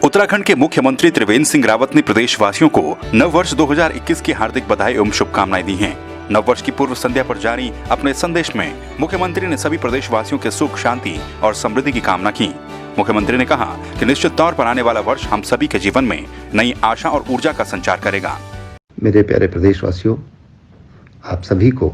उत्तराखंड के मुख्यमंत्री त्रिवेंद्र सिंह रावत ने प्रदेशवासियों को नव वर्ष 2021 की हार्दिक बधाई एवं शुभकामनाएं दी हैं। नव वर्ष की पूर्व संध्या पर जारी अपने संदेश में मुख्यमंत्री ने सभी प्रदेशवासियों के सुख, शांति और समृद्धि की कामना की। मुख्यमंत्री ने कहा कि निश्चित तौर पर आने वाला वर्ष हम सभी के जीवन में नई आशा और ऊर्जा का संचार करेगा। मेरे प्यारे प्रदेशवासियों, आप सभी को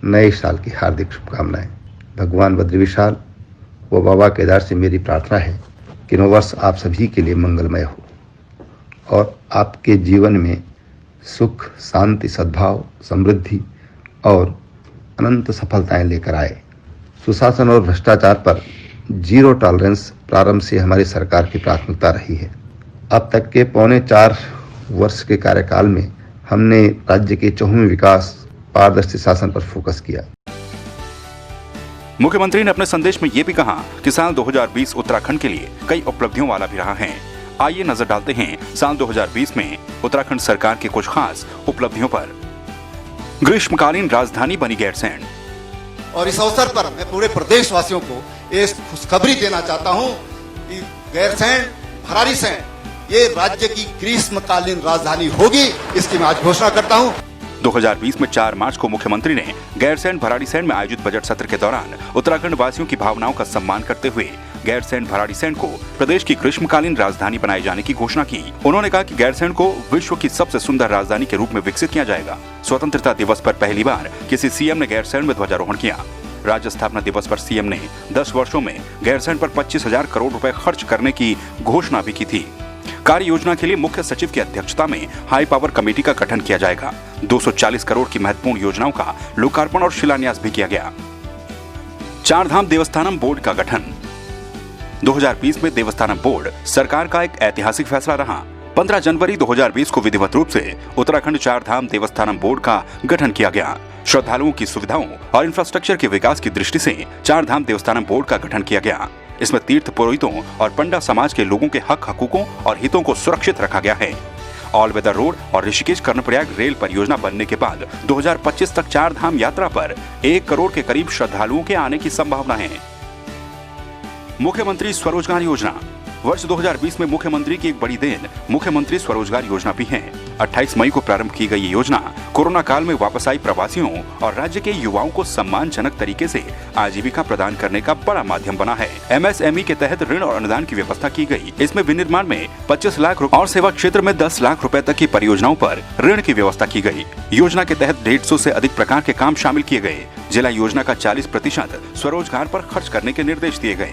नए साल की हार्दिक शुभकामनाएं। भगवान बद्री विशाल व बाबा केदार से मेरी प्रार्थना है कि नव वर्ष आप सभी के लिए मंगलमय हो और आपके जीवन में सुख, शांति, सद्भाव, समृद्धि और अनंत सफलताएं लेकर आए। सुशासन और भ्रष्टाचार पर जीरो टॉलरेंस प्रारंभ से हमारी सरकार की प्राथमिकता रही है। अब तक के 4.25 वर्ष के कार्यकाल में हमने राज्य के चहुमुखी विकास, पारदर्शी शासन पर फोकस किया। मुख्यमंत्री ने अपने संदेश में ये भी कहा कि साल 2020 उत्तराखंड के लिए कई उपलब्धियों वाला भी रहा है। आइए नजर डालते हैं साल 2020 में उत्तराखंड सरकार के कुछ खास उपलब्धियों पर। ग्रीष्मकालीन राजधानी बनी गैरसैंण। और इस अवसर पर मैं पूरे प्रदेशवासियों को ये खुशखबरी देना चाहता हूं कि गैरसैंण, भराड़ीसैंण ये राज्य की ग्रीष्मकालीन राजधानी होगी, इसकी मैं आज घोषणा करता हूं। 2020 में 4 मार्च को मुख्यमंत्री ने गैरसैंण भराड़ीसैंण में आयोजित बजट सत्र के दौरान उत्तराखंड वासियों की भावनाओं का सम्मान करते हुए गैरसैंण भराड़ीसैंण को प्रदेश की ग्रीष्मकालीन राजधानी बनाए जाने की घोषणा की। उन्होंने कहा कि गैरसैंण को विश्व की सबसे सुंदर राजधानी के रूप में विकसित किया जाएगा। स्वतंत्रता दिवस पर पहली बार किसी सीएम ने गैरसैंण में ध्वजारोहण किया। राज्य स्थापना दिवस पर सीएम ने 10 वर्षों में गैरसैंण पर 25,000 करोड़ रुपए खर्च करने की घोषणा भी की थी। कार्य योजना के लिए मुख्य सचिव की अध्यक्षता में हाई पावर कमेटी का गठन किया जाएगा। 240 करोड़ की महत्वपूर्ण योजनाओं का लोकार्पण और शिलान्यास भी किया गया। चारधाम देवस्थानम बोर्ड का गठन। 2020 में देवस्थानम बोर्ड सरकार का एक ऐतिहासिक फैसला रहा। 15 जनवरी 2020 को विधिवत रूप से उत्तराखंड चारधाम देवस्थानम बोर्ड का गठन किया गया। श्रद्धालुओं की सुविधाओं और इंफ्रास्ट्रक्चर के विकास की दृष्टि से चारधाम देवस्थानम बोर्ड का गठन किया गया। इसमें तीर्थ पुरोहितों और पंडा समाज के लोगों के हक, हकूकों और हितों को सुरक्षित रखा गया है। ऑल वेदर रोड और ऋषिकेश कर्णप्रयाग रेल परियोजना बनने के बाद 2025 तक चारधाम यात्रा पर 1 करोड़ के करीब श्रद्धालुओं के आने की संभावना है। मुख्यमंत्री स्वरोजगार योजना। वर्ष 2020 में मुख्यमंत्री की एक बड़ी देन मुख्यमंत्री स्वरोजगार योजना भी है। 28 मई को प्रारंभ की गई ये योजना कोरोना काल में वापस आई प्रवासियों और राज्य के युवाओं को सम्मानजनक तरीके से आजीविका प्रदान करने का बड़ा माध्यम बना है। MSME के तहत ऋण और अनुदान की व्यवस्था की गई। इसमें विनिर्माण में 25 लाख रुपए और सेवा क्षेत्र में 10 लाख रुपए तक की परियोजनाओं पर ऋण की व्यवस्था की गई। योजना के तहत 150 से अधिक प्रकार के काम शामिल किए गए। जिला योजना का 40% स्वरोजगार पर खर्च करने के निर्देश दिए गए।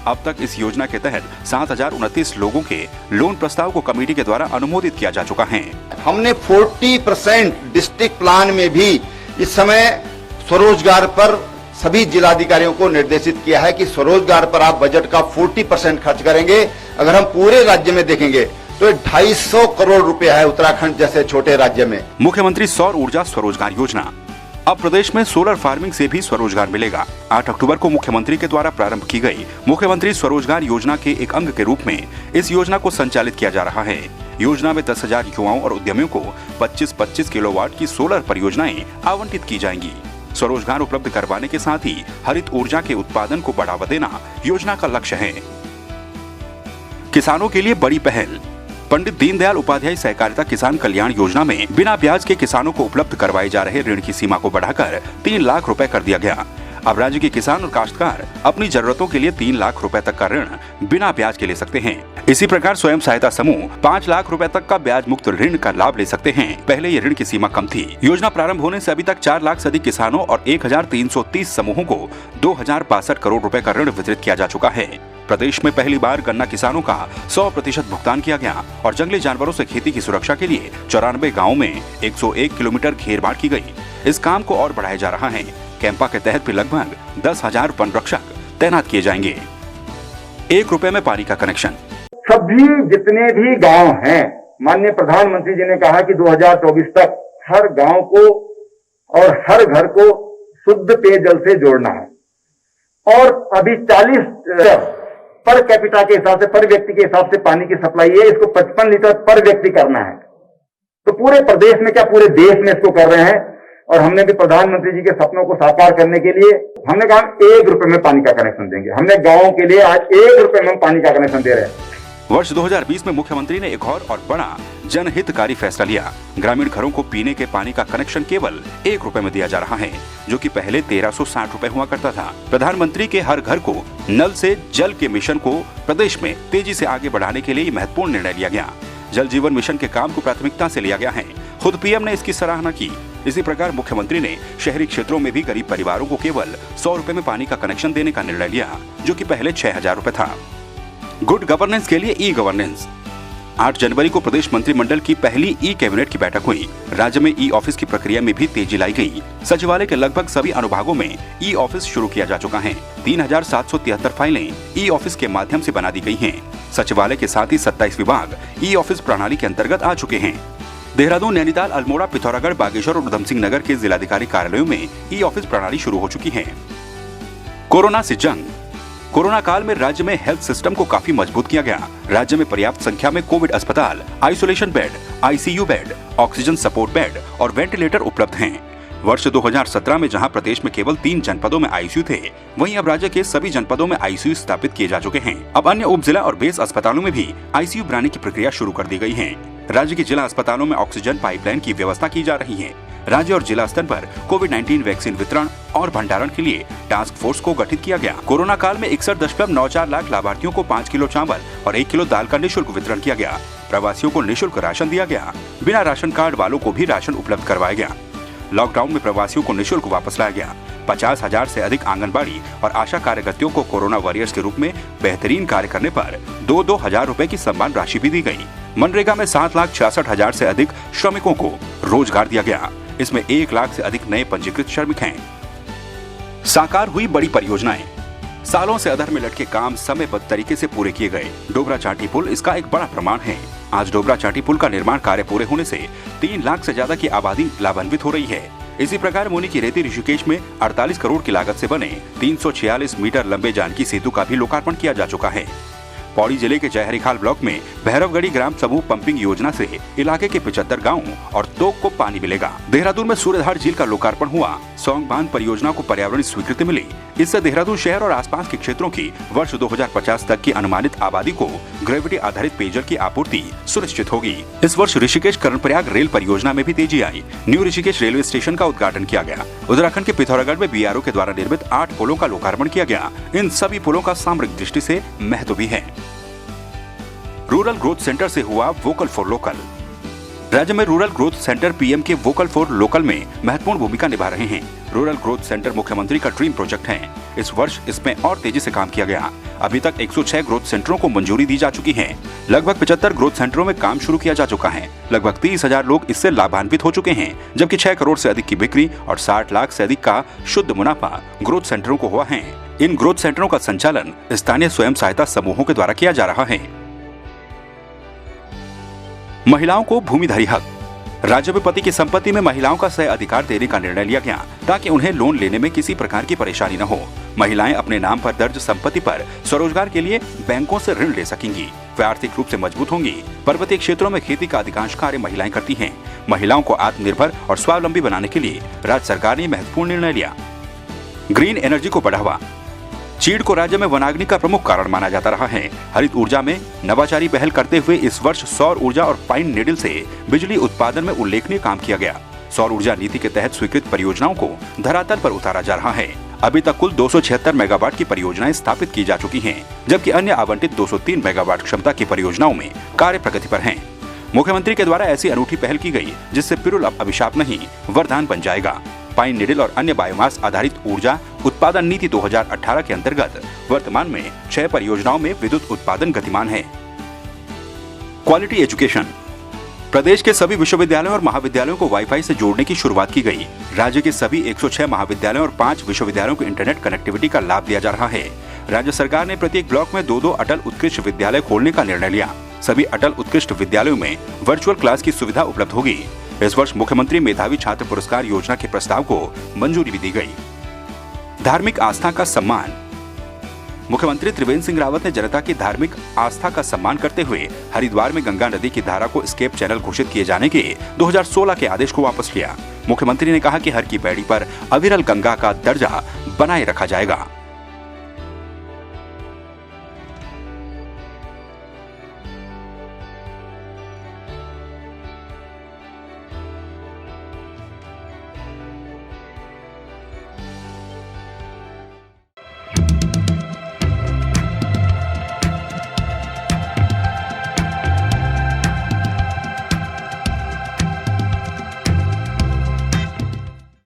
अब तक इस योजना के तहत 7,029 लोगों के लोन प्रस्ताव को कमेटी के द्वारा अनुमोदित किया जा चुका है। हमने 40% डिस्ट्रिक्ट प्लान में भी इस समय स्वरोजगार पर सभी जिलाधिकारियों को निर्देशित किया है कि स्वरोजगार पर आप बजट का 40% खर्च करेंगे। अगर हम पूरे राज्य में देखेंगे तो 250 करोड़ रुपए है उत्तराखंड जैसे छोटे राज्य में। मुख्यमंत्री सौर ऊर्जा स्वरोजगार योजना। अब प्रदेश में सोलर फार्मिंग से भी स्वरोजगार मिलेगा। 8 अक्टूबर को मुख्यमंत्री के द्वारा प्रारंभ की गई मुख्यमंत्री स्वरोजगार योजना के एक अंग के रूप में इस योजना को संचालित किया जा रहा है। योजना में 10,000 युवाओं और उद्यमियों को 25-25 किलोवाट की सोलर परियोजनाएं आवंटित की जाएंगी। स्वरोजगार उपलब्ध करवाने के साथ ही हरित ऊर्जा के उत्पादन को बढ़ावा देना योजना का लक्ष्य है। किसानों के लिए बड़ी पहल। पंडित दीनदयाल उपाध्याय सहकारिता किसान कल्याण योजना में बिना ब्याज के किसानों को उपलब्ध करवाए जा रहे ऋण की सीमा को बढ़ाकर 3 लाख रुपए कर दिया गया। अब राज्य के किसान और काश्तकार अपनी जरूरतों के लिए 3 लाख रुपए तक का ऋण बिना ब्याज के ले सकते हैं। इसी प्रकार स्वयं सहायता समूह 5 लाख रुपए तक का ब्याज मुक्त ऋण का लाभ ले सकते हैं। पहले ये ऋण की सीमा कम थी। योजना प्रारंभ होने से अभी तक 4 लाख से अधिक किसानों और 1,330 समूहों को 2,062 करोड़ रुपए का ऋण वितरित किया जा चुका है। प्रदेश में पहली बार गन्ना किसानों का 100% भुगतान किया गया और जंगली जानवरों से खेती की सुरक्षा के लिए 94 गाँव में 101 किलोमीटर घेरबाड़ की गई। इस काम को और बढ़ाया जा रहा है। कैंपा के तहत भी लगभग 10,000 वन रक्षक तैनात किए जाएंगे। 1 रुपए में पानी का कनेक्शन। सभी जितने भी गांव हैं, माननीय प्रधानमंत्री जी ने कहा कि 2024 तक हर गांव को और हर घर को शुद्ध पेयजल से जोड़ना है। और अभी 40 पर कैपिटा के हिसाब से, पर व्यक्ति के हिसाब से पानी की सप्लाई है। इसको 55 लीटर पर व्यक्ति करना है। तो पूरे प्रदेश में क्या पूरे देश में इसको कर रहे हैं। और हमने भी प्रधानमंत्री जी के सपनों को साकार करने के लिए हमने कहा 1 रुपए में पानी का कनेक्शन देंगे। हमने गांवों के लिए आज 1 रुपए में पानी का कनेक्शन दे रहे हैं। वर्ष 2020 में मुख्यमंत्री ने एक और बड़ा जनहितकारी फैसला लिया। ग्रामीण घरों को पीने के पानी का कनेक्शन केवल 1 रुपए में दिया जा रहा है, जो कि पहले 1360 रुपए हुआ करता था। प्रधानमंत्री के हर घर को नल से जल के मिशन को प्रदेश में तेजी से आगे बढ़ाने के लिए महत्वपूर्ण निर्णय लिया गया। जल जीवन मिशन के काम को प्राथमिकता से लिया गया है। खुद पीएम ने इसकी सराहना की। इसी प्रकार मुख्यमंत्री ने शहरी क्षेत्रों में भी गरीब परिवारों को केवल 100 रुपए में पानी का कनेक्शन देने का निर्णय लिया, जो कि पहले 6000 रुपए था। गुड गवर्नेंस के लिए ई गवर्नेंस। 8 जनवरी को प्रदेश मंत्रिमंडल की पहली ई कैबिनेट की बैठक हुई। राज्य में ई ऑफिस की प्रक्रिया में भी तेजी लाई गई। सचिवालय के लगभग सभी अनुभागों में ई ऑफिस शुरू किया जा चुका है। 3773 फाइलें ई ऑफिस के माध्यम से बना दी गई हैं। सचिवालय के साथ ही 27 विभाग ई ऑफिस प्रणाली के अंतर्गत आ चुके हैं। देहरादून, नैनीताल, अल्मोड़ा, पिथौरागढ़, बागेश्वर और उधम सिंह नगर के जिलाधिकारी कार्यालयों में ई ऑफिस प्रणाली शुरू हो चुकी है। कोरोना से जंग। कोरोना काल में राज्य में हेल्थ सिस्टम को काफी मजबूत किया गया। राज्य में पर्याप्त संख्या में कोविड अस्पताल, isolation bed, ICU bed, oxygen support bed और वेंटिलेटर उपलब्ध हैं। वर्ष 2017 में जहां प्रदेश में केवल 3 जनपदों में आईसीयू थे, वहीं अब राज्य के सभी जनपदों में आईसीयू स्थापित किए जा चुके हैं। अब अन्य उप जिला और बेस अस्पतालों में भी आईसीयू बनाने की प्रक्रिया शुरू कर दी गई है। राज्य के जिला अस्पतालों में ऑक्सीजन पाइपलाइन की व्यवस्था की जा रही है। राज्य और जिला स्तर पर कोविड-19 वैक्सीन वितरण और भंडारण के लिए टास्क फोर्स को गठित किया गया। कोरोना काल में 61.94 लाख लाभार्थियों को 5 किलो चावल और 1 किलो दाल का निःशुल्क वितरण किया गया। प्रवासियों को निःशुल्क राशन दिया गया। बिना राशन कार्ड वालों को भी राशन उपलब्ध करवाया गया। लॉकडाउन में प्रवासियों को निःशुल्क वापस लाया गया। 50,000 से अधिक आंगनबाड़ी और आशा कार्यकर्तियों को कोरोना वॉरियर्स के रूप में बेहतरीन कार्य करने पर 2-2 हजार रुपए की सम्मान राशि भी दी गई। मनरेगा में 7,66,000 से अधिक श्रमिकों को रोजगार दिया गया। इसमें 1 लाख से अधिक नए पंजीकृत श्रमिक हैं। साकार हुई बड़ी परियोजनाएं। सालों से अधर में लटके काम समयबद्ध तरीके से पूरे किए गए। डोबरा चांठी पुल इसका एक बड़ा प्रमाण है। आज डोबरा चांठी पुल का निर्माण कार्य पूरे होने से 3 लाख से ज्यादा की आबादी लाभान्वित हो रही है। इसी प्रकार मुनि की रेती ऋषिकेश में 48 करोड़ की लागत से बने 346 मीटर लंबे जानकी सेतु का भी लोकार्पण किया जा चुका है। पौड़ी जिले के जयहरीखाल ब्लॉक में भैरवगढ़ी ग्राम समूह पंपिंग योजना से इलाके के 75 गांवों और तोक को पानी मिलेगा। देहरादून में सूर्यधार झील का लोकार्पण हुआ। सौंग बांध परियोजना को पर्यावरण स्वीकृति मिली। इससे देहरादून शहर और आसपास के क्षेत्रों की वर्ष 2050 तक की अनुमानित आबादी को ग्रेविटी आधारित पेयजल की आपूर्ति सुनिश्चित होगी। इस वर्ष ऋषिकेश कर्णप्रयाग रेल परियोजना में भी तेजी आई। न्यू ऋषिकेश रेलवे स्टेशन का उद्घाटन किया गया। उत्तराखंड के पिथौरागढ़ में बीआरओ के द्वारा निर्मित 8 पुलों का लोकार्पण किया गया। इन सभी पुलों का सामरिक दृष्टि से महत्व भी है। रूरल ग्रोथ सेंटर से हुआ वोकल फॉर लोकल। राज्य में रूरल ग्रोथ सेंटर पीएम के वोकल फॉर लोकल में महत्वपूर्ण भूमिका निभा रहे हैं। रूरल ग्रोथ सेंटर मुख्यमंत्री का ड्रीम प्रोजेक्ट है। इस वर्ष इसमें और तेजी से काम किया गया। अभी तक 106 ग्रोथ सेंटरों को मंजूरी दी जा चुकी है। लगभग 75 ग्रोथ सेंटरों में काम शुरू किया जा चुका है। लगभग 30,000 लोग इससे लाभान्वित हो चुके हैं, जबकि 6 करोड़ से अधिक की बिक्री और 60 लाख से अधिक का शुद्ध मुनाफा ग्रोथ सेंटरों को हुआ है। इन ग्रोथ सेंटरों का संचालन स्थानीय स्वयं सहायता समूहों के द्वारा किया जा रहा है। महिलाओं को भूमिधारी हक। राज्य में पति की संपत्ति में महिलाओं का सह अधिकार देने का निर्णय लिया गया, ताकि उन्हें लोन लेने में किसी प्रकार की परेशानी न हो। महिलाएं अपने नाम पर दर्ज संपत्ति पर स्वरोजगार के लिए बैंकों से ऋण ले सकेंगी। वे आर्थिक रूप से मजबूत होंगी। पर्वतीय क्षेत्रों में खेती का अधिकांश कार्य महिलाएं करती हैं। महिलाओं को आत्मनिर्भर और स्वावलंबी बनाने के लिए राज्य सरकार ने महत्वपूर्ण निर्णय लिया। ग्रीन एनर्जी को बढ़ावा। चीड़ को राज्य में वनाग्नि का प्रमुख कारण माना जाता रहा है। हरित ऊर्जा में नवाचारी पहल करते हुए इस वर्ष सौर ऊर्जा और पाइन नीडल से बिजली उत्पादन में उल्लेखनीय काम किया गया। सौर ऊर्जा नीति के तहत स्वीकृत परियोजनाओं को धरातल पर उतारा जा रहा है। अभी तक कुल 276 मेगावाट की परियोजनाएं स्थापित की जा चुकी हैं, जबकि अन्य आवंटित 203 मेगावाट क्षमता की परियोजनाओं में कार्य प्रगति पर हैं। मुख्यमंत्री के द्वारा ऐसी अनूठी पहल की गई, जिससे पिरुल अब अभिशाप नहीं, वरदान बन जाएगा। पाइन नीडल और अन्य बायोमास आधारित ऊर्जा उत्पादन नीति 2018 के अंतर्गत वर्तमान में 6 परियोजनाओं में विद्युत उत्पादन गतिमान है। Quality education. प्रदेश के सभी विश्वविद्यालयों और महाविद्यालयों को वाईफाई से जोड़ने की शुरुआत की गई। राज्य के सभी 106 महाविद्यालयों और 5 विश्वविद्यालयों को इंटरनेट कनेक्टिविटी का लाभ दिया जा रहा है। राज्य सरकार ने प्रत्येक ब्लॉक में 2-2 अटल उत्कृष्ट विद्यालय खोलने का निर्णय लिया। सभी अटल उत्कृष्ट विद्यालयों में वर्चुअल क्लास की सुविधा उपलब्ध होगी। इस वर्ष मुख्यमंत्री मेधावी छात्र पुरस्कार योजना के प्रस्ताव को मंजूरी भी दी गई। धार्मिक आस्था का सम्मान। मुख्यमंत्री त्रिवेंद्र सिंह रावत ने जनता की धार्मिक आस्था का सम्मान करते हुए हरिद्वार में गंगा नदी की धारा को एस्केप चैनल घोषित किए जाने के 2016 के आदेश को वापस लिया। मुख्यमंत्री ने कहा कि हर की पैड़ी पर अविरल गंगा का दर्जा बनाए रखा जाएगा।